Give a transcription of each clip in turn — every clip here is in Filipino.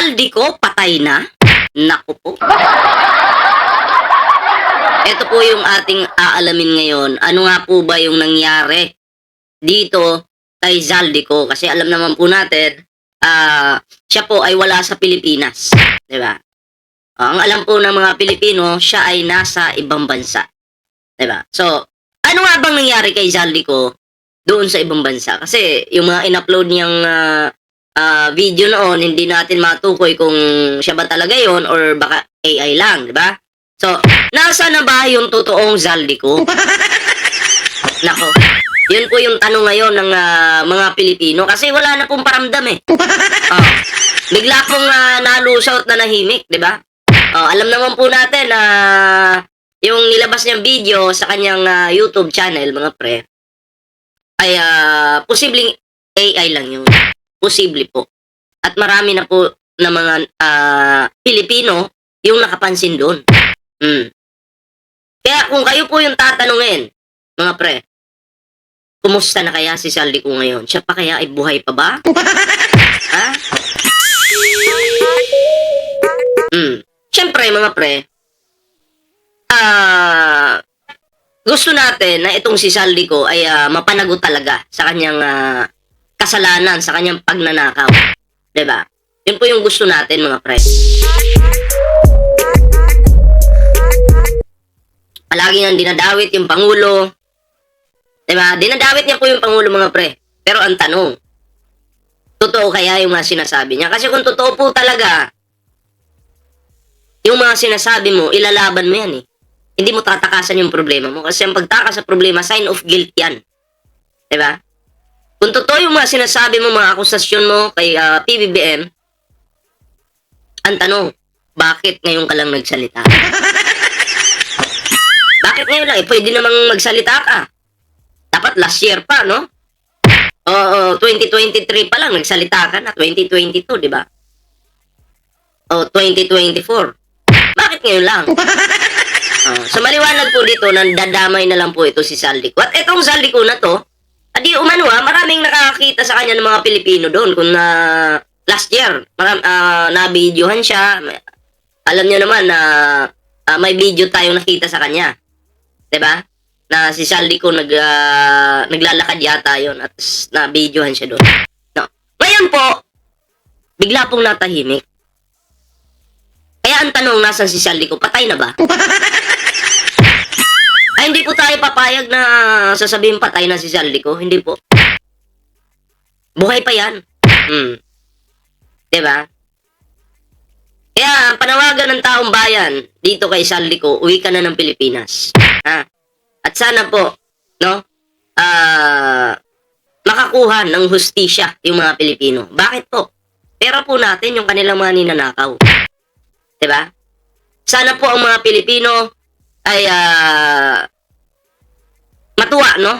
Zaldico patay na? Naku po. Ito po yung ating aalamin ngayon. Ano nga po ba yung nangyari dito kay Zaldico? Kasi alam naman po natin, siya po ay wala sa Pilipinas. Diba? Ang alam po ng mga Pilipino, siya ay nasa ibang bansa. Diba? So, ano nga bang nangyari kay Zaldico doon sa ibang bansa? Kasi yung mga in-upload niyang video noon, hindi natin matukoy kung siya ba talaga yon or baka AI lang, diba? So, nasa na ba yung totoong Zaldico? Nako, yun po yung tanong ngayon ng mga Pilipino kasi wala na pong paramdam eh. Bigla pong nalusaw at nanahimik, di ba? Alam naman po natin na yung nilabas niyang video sa kanyang YouTube channel, mga pre, ay posibleng AI lang yun. Posible po. At marami na po na mga Pilipino yung nakapansin doon. Kaya kung kayo po yung tatanungin, mga pre, kumusta na kaya si Zaldico ngayon? Siya pa kaya ay buhay pa ba? Ha? Siyempre, mga pre, gusto natin na itong si Zaldico ay mapanagot talaga sa kanyang kasalanan, sa kanyang pagnanakaw. Diba? Yun po yung gusto natin, mga pre. Palagi nang dinadawit yung Pangulo. Diba? Dinadawit niya po yung Pangulo, mga pre. Pero ang tanong, totoo kaya yung mga sinasabi niya? Kasi kung totoo po talaga, yung mga sinasabi mo, ilalaban mo yan eh. Hindi mo tatakasan yung problema mo. Kasi ang pagtakas sa problema, sign of guilt yan. Diba? Kung totoo yung mga sinasabi mo, mga akusasyon mo kay PBBM, ang tanong, bakit ngayon ka lang nagsalita? Bakit ngayon lang? Pwede namang magsalita ka. Dapat last year pa, no? 2023 pa lang, nagsalita ka na. 2022, di ba? 2024. Bakit ngayon lang? So, maliwanag po dito, nandadamay na lang po ito si Zaldico. At itong Zaldico na to, adi umano maraming nakakita sa kanya ng mga Pilipino doon. Kung last year, na-videohan siya. Alam niyo naman na may video tayong nakita sa kanya. Diba? Na si Zaldico naglalakad yata yon at na-videohan siya doon. No. Ngayon po, bigla pong natahimik. Kaya ang tanong, nasan si Zaldico? Patay na ba? Ay, hindi po tayo papayag na sasabihin patay na si Zaldico. Hindi po. Buhay pa yan. Diba? Kaya, panawagan ng taong bayan dito kay Zaldico, uwi ka na ng Pilipinas. Ha? At sana po, no, makakuha ng hustisya yung mga Pilipino. Bakit po? Pera po natin yung kanilang mga ninanakaw. Diba? Sana po ang mga Pilipino ay matuwa, no?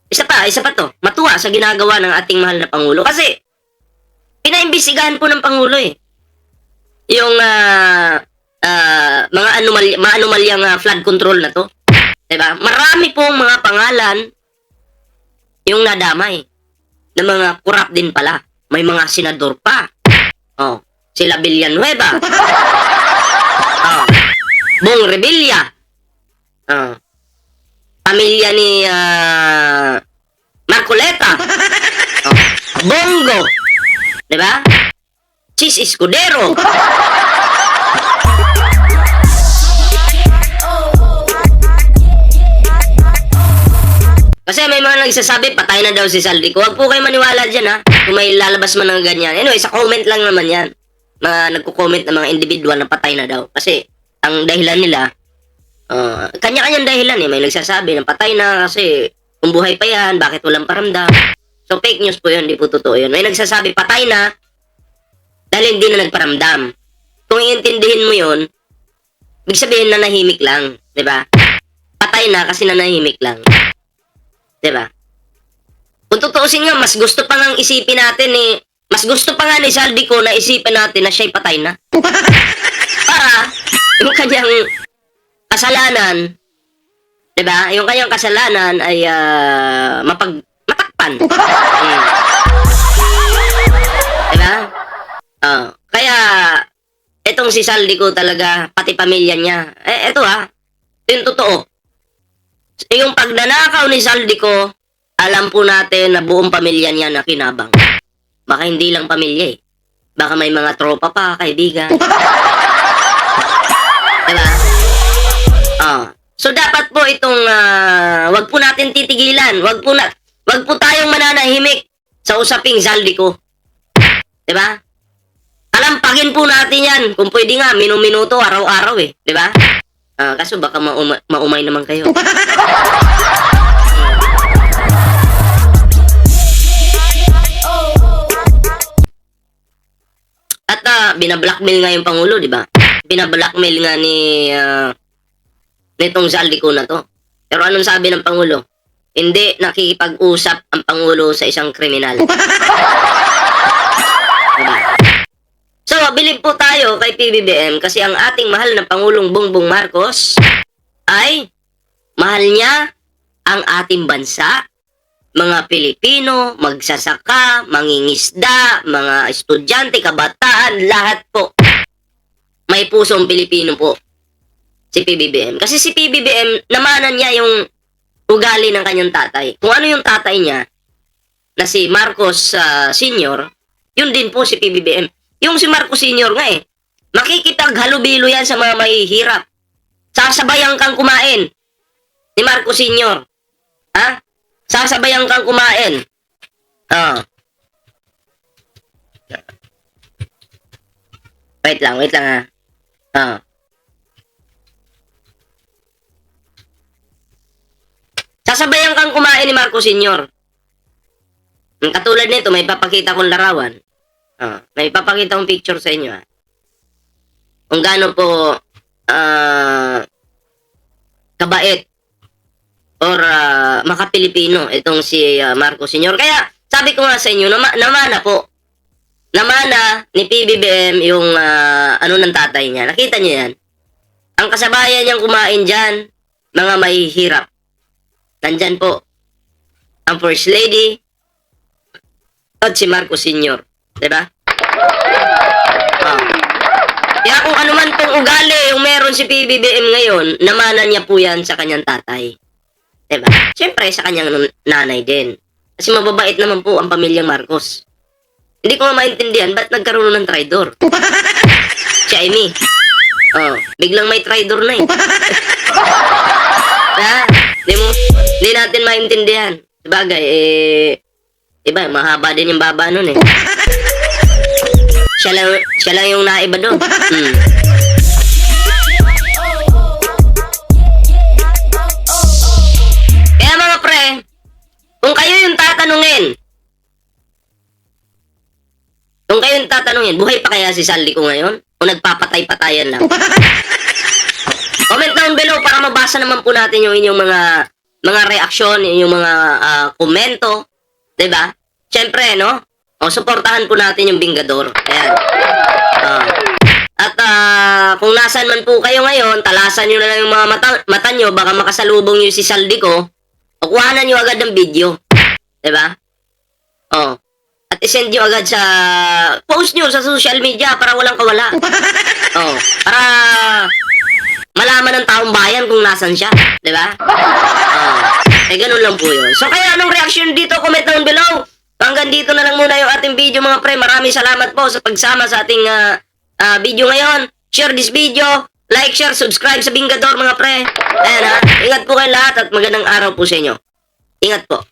Isa pa to. Matuwa sa ginagawa ng ating mahal na Pangulo. Kasi, pinaimbestigahan po ng Pangulo eh. Yung mga anomalyang flood control na to. Diba? Marami pong mga pangalan yung nadamay na mga corrupt din pala. May mga senador pa. Sila Villanueva. Bong Revilla. Pamilya ni Marcoleta. Bongo. Diba? Chis Escudero. Kasi may mga nagsasabi, patay na daw si Zaldico. Huwag po kayo maniwala dyan, ha? Kung may lalabas man ng ganyan. Anyway, sa comment lang naman yan. Nagko-comment ng mga individual na patay na daw. Kasi, ang dahilan nila, kanya-kanyang dahilan eh. May nagsasabi na patay na kasi kung buhay pa yan, bakit walang paramdam? So, fake news po yun, di po totoo yun. May nagsasabi, patay na dahil hindi na nagparamdam. Kung iintindihin mo yun, ibig sabihin nanahimik lang. Diba? Patay na kasi nanahimik lang. Diba? Kung tutuusin nga, mas gusto pa nga isipin natin eh, mas gusto pa nga ni Zaldico na isipin natin na siya'y patay na. Para, yung kanyang kasalanan, diba? Yung kanyang kasalanan ay matakpan. Diba? Kaya, etong si Saldi ko talaga, pati pamilya niya. Eto ito yung totoo. Yung pagnanakaw ni Saldi ko, alam po natin na buong pamilya niya na kinabang. Baka hindi lang pamilya eh. Baka may mga tropa pa, kaibigan. Diba? So dapat po itong wag po natin titigilan. Wag po tayong mananahimik sa usaping Saldi ko. 'Di ba? Alampagin po natin 'yan. Kung pwede nga minuto araw-araw eh, 'di ba? Kaso baka maumay naman kayo. At binablockmail nga yung Pangulo, 'di ba? Binablockmail nga nitong Saldi ko na to. Pero anong sabi ng Pangulo? Hindi nakikipag-usap ang Pangulo sa isang kriminal. Diba? So, bilib po tayo kay PBBM kasi ang ating mahal na Pangulong Bongbong Marcos ay mahal niya ang ating bansa, mga Pilipino, magsasaka, mangingisda, mga estudyante, kabataan, lahat po. May pusong Pilipino po si PBBM. Kasi si PBBM, namanan niya yung ugali ng kanyang tatay. Kung ano yung tatay niya, na si Marcos Sr., yun din po si PBBM. Yung si Marcos Sr. nga makikipaghalubilo yan sa mga mahihirap. Sasabayan kang kumain ni Marcos Sr. Sasabayan kang kumain. Wait lang Sasabayan kang kumain ni Marcos Sr. Katulad nito, may papakita kong larawan. May papakita kong picture sa inyo. Kung gaano po kabait or maka-Pilipino itong si Marcos Sr. Kaya sabi ko nga sa inyo, namana po. Namana ni PBBM yung ano ng tatay niya. Nakita niyo yan? Ang kasabayan niyang kumain dyan, mga mahihirap. Nandyan po ang First Lady at si Marcos Sr. Diba? Kaya kung ano man pong ugali yung meron si PBBM ngayon, namanan niya po yan sa kanyang tatay. Diba? Siyempre sa kanyang nanay din. Kasi mababait naman po ang pamilyang Marcos. Hindi ko nga maintindihan ba't nagkaroon ng traitor. Si Amy. Biglang may traitor na eh. Hindi natin maintindihan. Sabagay, iba, mahaba din yung baba nun eh. Siya lang yung naiba doon. Kaya mga pre, kung kayo yung tatanungin, buhay pa kaya si Saldi ko ngayon? O nagpapatay-patayan lang? Comment down below para mabasa naman po natin yung inyong mga reaksyon, yung mga komento, 'di ba? Siyempre, no? Suportahan po natin yung Bingador. Ayan. At kung nasan man po kayo ngayon, talasan niyo na lang yung mga mata niyo, baka makasalubong niyo si Saldi ko. O kuhanan niyo agad ng video, 'di ba? At i-send niyo agad sa post niyo sa social media para walang kawala. Para malaman ng taong bayan kung nasan siya, di ba? Ganun lang po yun. So, kaya anong reaction dito? Comment down below. Hanggang dito na lang muna yung ating video, mga pre. Maraming salamat po sa pagsama sa ating video ngayon. Share this video. Like, share, subscribe sa Bingador, mga pre. Ayan Ingat po kayo lahat at magandang araw po sa inyo. Ingat po.